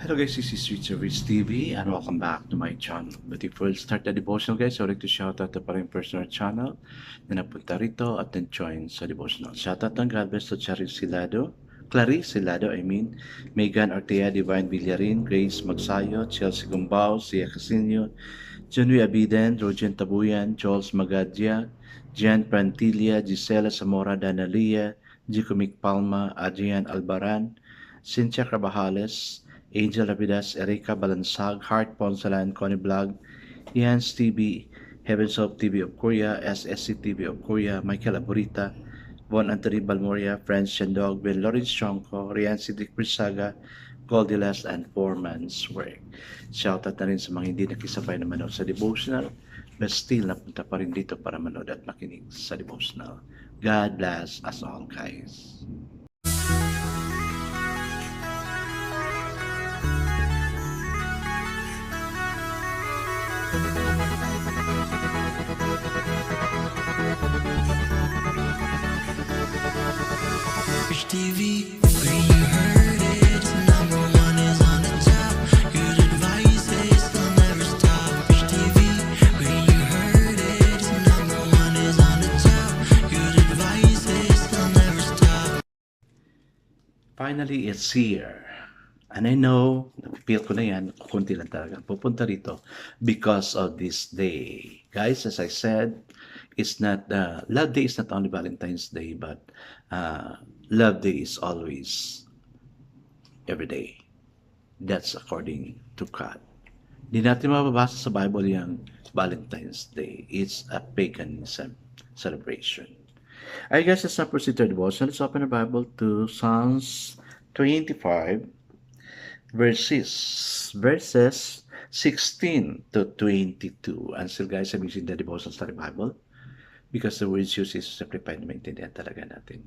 Hello guys, this is Sweet Service TV and welcome back to my channel. But if we'll start the devotional guys, I would like to shout out the parang personal channel na napunta rito at join sa devotional. Shout out ng God bless to Clarice Silado, Megan Ortega, Divine Villarin, Grace Magsayo, Chelsea Gumbao, Sia Casino, Junwi Abiden, Rogen Tabuyan, Jules Magadia, Jan Prantilla, Gisela Zamora Danalia, Jicomic Palma, Adrian Albaran, Cynthia Cabajales, Angel Rapidas, Erika Balansag, Heart Ponsalan, Connie Vlog, Ians TV, Heavens of TV of Korea, SSC TV of Korea, Michael Aburita, Von Anthony Balmoria, Franz Shandog, Ben Lawrence Chonko, Rian Siddiq Prisaga, Goldilocks, and Foreman's Work. Shoutout na rin sa mga hindi nakisabay na manood sa devotional, but still napunta pa rin dito para manood at makinig sa devotional. God bless us all, guys. Rich TV, where you heard it, number one is on the top. Good advice is they'll never stop. Rich TV, where you heard it, number one is on the top. Good advice is they'll never stop. Finally, it's here. And I know, napipil ko na yan, kunti lang talaga pupunta rito because of this day. Guys, as I said, it's not, Love Day is not only Valentine's Day, but Love Day is always every day. That's according to God. Di natin mababasa sa Bible yung Valentine's Day. It's a paganism celebration. I guess let's not proceed to the devotion. Let's open the Bible to Psalms 25, verses 16 to 22. And still guys, I'm using the devotion study Bible because the words used is simplified na maintindihan talaga natin.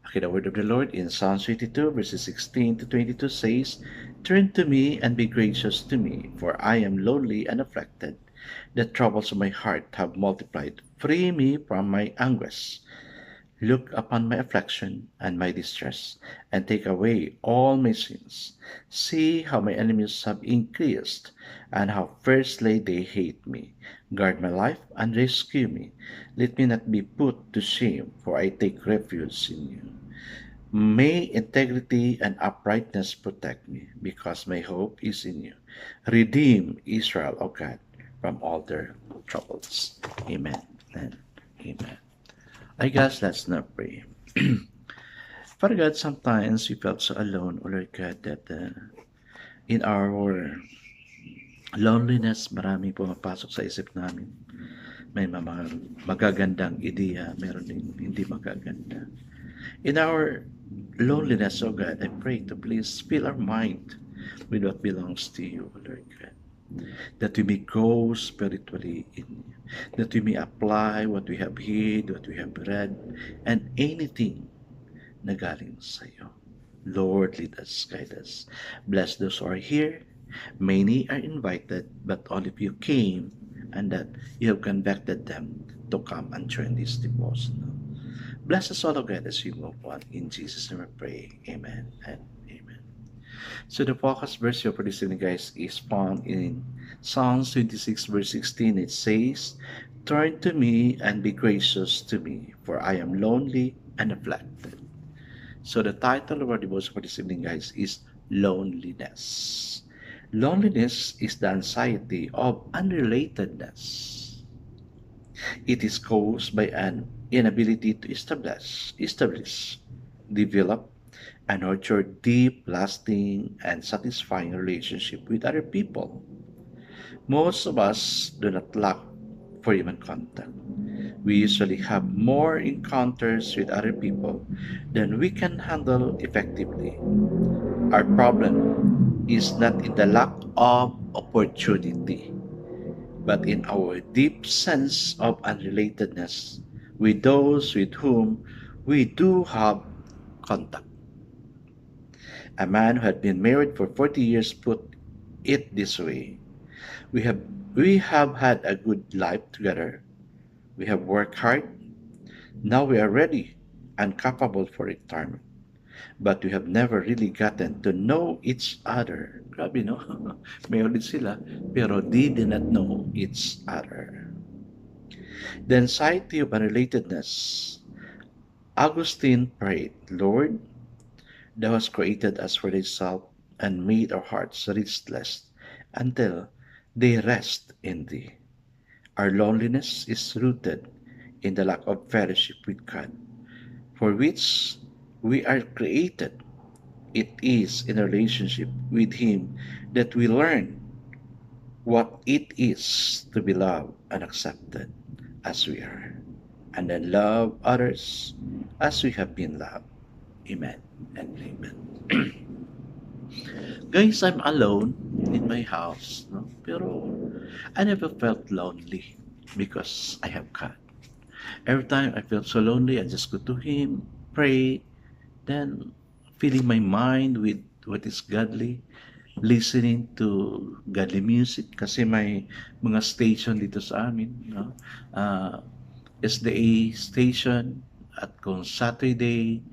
Okay, the word of the Lord in Psalms 22, verses 16 to 22 says, "Turn to me and be gracious to me, for I am lonely and afflicted. The troubles of my heart have multiplied. Free me from my anguish. Look upon my affliction and my distress, and take away all my sins. See how my enemies have increased, and how fiercely they hate me. Guard my life and rescue me. Let me not be put to shame, for I take refuge in you. May integrity and uprightness protect me, because my hope is in you. Redeem Israel, O God, from all their troubles." Amen and amen. I guess let's not pray. Father God, sometimes we felt so alone, O Lord God, that in our loneliness, maraming pumapasok sa isip namin. May mga magagandang ideya, meron din hindi magaganda. In our loneliness, O God, I pray to please fill our mind with what belongs to you, O Lord God. That we may grow spiritually in you, that we may apply what we have heard, what we have read, and anything na galing sa iyo. Lord, lead us, guide us. Bless those who are here. Many are invited, but only few came, and that you have convicted them to come and join this devotional. Bless us all, O God, as we move on. In Jesus' name we pray. Amen and amen. So the focus verse for this evening, guys, is found in Psalms 26, verse 16. It says, "Turn to me and be gracious to me, for I am lonely and afflicted." So the title of our devotion for this evening, guys, is loneliness. Loneliness is the anxiety of unrelatedness. It is caused by an inability to establish, develop, and nurture deep, lasting, and satisfying relationship with other people. Most of us do not lack for human contact. We usually have more encounters with other people than we can handle effectively. Our problem is not in the lack of opportunity, but in our deep sense of unrelatedness with those with whom we do have contact. A man who had been married for 40 years put it this way: We have we have had a good life together. We have worked hard. Now we are ready and capable for retirement. but we have never really gotten to know each other. Grabe, no? Mayroon din sila, pero they did not know each other. The anxiety of unrelatedness. Augustine prayed, Lord, thou hast created us for thyself and made our hearts restless until they rest in thee. Our loneliness is rooted in the lack of fellowship with God, for which we are created. It is in a relationship with Him that we learn what it is to be loved and accepted as we are, and then love others as we have been loved. Amen and amen. Guys, I'm alone in my house, no? Pero I never felt lonely because I have God. Every time I felt so lonely, I just go to Him, pray, then filling my mind with what is godly, listening to godly music kasi may mga station dito sa amin, no? SDA station at kung Saturday,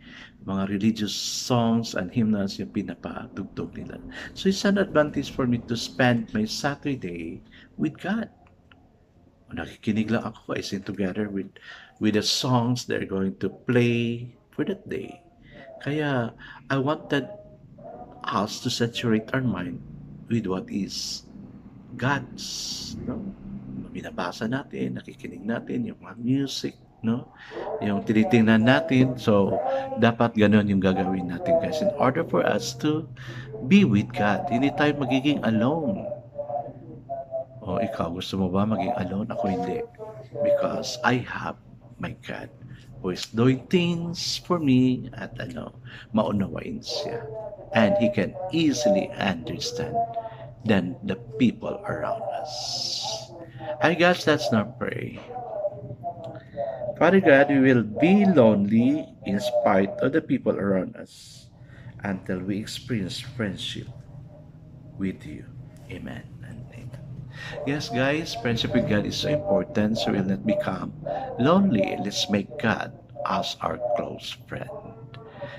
mga religious songs and hymnals yung pinapatugtog nila. So it's an advantage for me to spend my Saturday with God. Nakikinig lang ako, I sing together with the songs they're going to play for that day. Kaya I wanted us to saturate our mind with what is God's, no? Binabasa natin, nakikinig natin yung mga music, no? Yung tinitingnan natin. So, dapat ganun yung gagawin natin, guys, in order for us to be with God. Hindi tayo magiging alone. O ikaw, gusto mo ba maging alone? Ako hindi. Because I have my God who is doing things for me at maunawain siya. And He can easily understand than the people around us. Hi guys, let's now pray. Father God, we will be lonely in spite of the people around us until we experience friendship with you. Amen and amen. Yes, guys, friendship with God is so important, so we'll not become lonely. Let's make God as our close friend.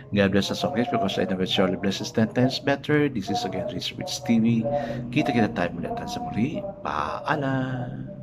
God bless us always because I never surely bless us 10 times better. This is again Rich TV. Kita-kita tayo muli sa muli. Paalam!